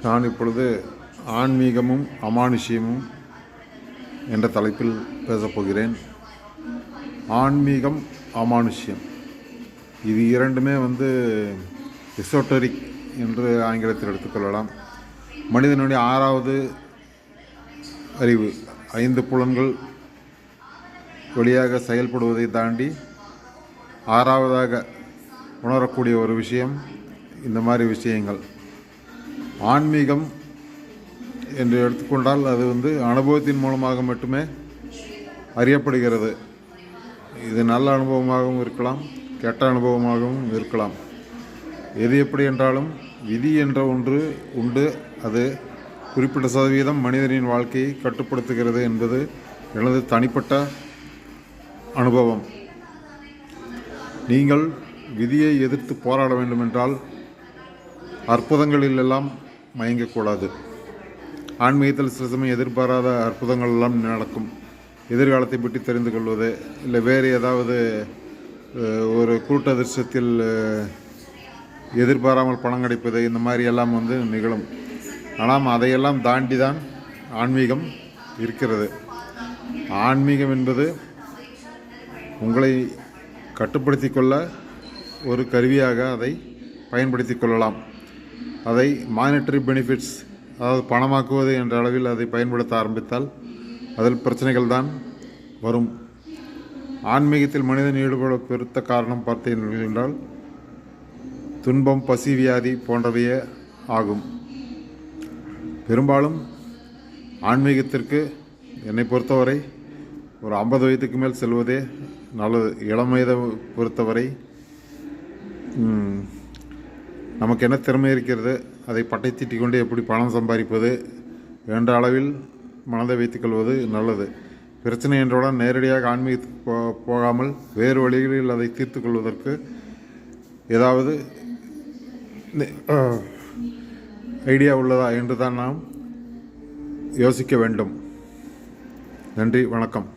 நான் இப்பொழுது ஆன்மீகமும் அமானுஷ்யமும் என்ற தலைப்பில் பேசப்போகிறேன். ஆன்மீகம், அமானுஷ்யம் இது இரண்டுமே எசோட்டரிக் என்று ஆங்கிலத்தில் எடுத்துக்கொள்ளலாம். மனிதனுடைய ஆறாவது அறிவு, 5 புலன்கள் வழியாக செயல்படுவதை தாண்டி ஆறாவதாக உணரக்கூடிய ஒரு விஷயம் இந்த மாதிரி விஷயங்கள். ஆன்மீகம் என்று எடுத்துக்கொண்டால் அது அனுபவத்தின் மூலமாக மட்டுமே அறியப்படுகிறது. இது நல்ல அனுபவமாகவும் இருக்கலாம், கெட்ட அனுபவமாகவும் இருக்கலாம். எது எப்படி என்றாலும் விதி என்ற ஒன்று உண்டு. அது குறிப்பிட்ட சதவீதம் மனிதனின் வாழ்க்கையை கட்டுப்படுத்துகிறது என்பது எனது தனிப்பட்ட அனுபவம். நீங்கள் விதியை எதிர்த்து போராட வேண்டுமென்றால் அற்புதங்களிலெல்லாம் மயங்கக்கூடாது. ஆன்மீகத்தில் சில சமயம் எதிர்பாராத அற்புதங்கள் எல்லாம் நடக்கும். எதிர்காலத்தை பற்றி தெரிந்து கொள்வது, இல்லை வேறு ஏதாவது ஒரு கூட்டதிர்ஷ்டத்தில் எதிர்பாராமல் பணம் கிடைப்பது, இந்த மாதிரி எல்லாம் நிகழும். ஆனால் அதையெல்லாம் தாண்டி தான் ஆன்மீகம் இருக்கிறது. ஆன்மீகம் என்பது உங்களை கட்டுப்படுத்தி கொள்ள ஒரு கருவியாக அதை பயன்படுத்தி கொள்ளலாம். அதை மானிட்டரி பெனிஃபிட்ஸ், அதாவது பணமாக்குவது என்ற அளவில் அதை பயன்படுத்த ஆரம்பித்தால் அதில் பிரச்சனைகள் தான் வரும். ஆன்மீகத்தில் மனிதன் ஈடுபட பெருத்த காரணம் பார்த்தீர்கள் என்றால் துன்பம், பசி, வியாதி போன்றவையே ஆகும். பெரும்பாலும் ஆன்மீகத்திற்கு என்னை பொறுத்தவரை ஒரு 50 வயதுக்கு மேல் செல்வதே நல்லது. இளம் வயதை பொறுத்தவரை நமக்கு என்ன திறமை இருக்கிறது, அதை பட்டை தீட்டிக் கொண்டு எப்படி பணம் சம்பாதிப்பது என்ற அளவில் மனதை வைத்துக்கொள்வது நல்லது. பிரச்சனை என்றவுடன் நேரடியாக ஆன்மீகத்துக்கு போகாமல் வேறு வழிகளில் அதை தீர்த்து கொள்வதற்கு ஏதாவது ஐடியா உள்ளதா என்று தான் நாம் யோசிக்க வேண்டும். நன்றி, வணக்கம்.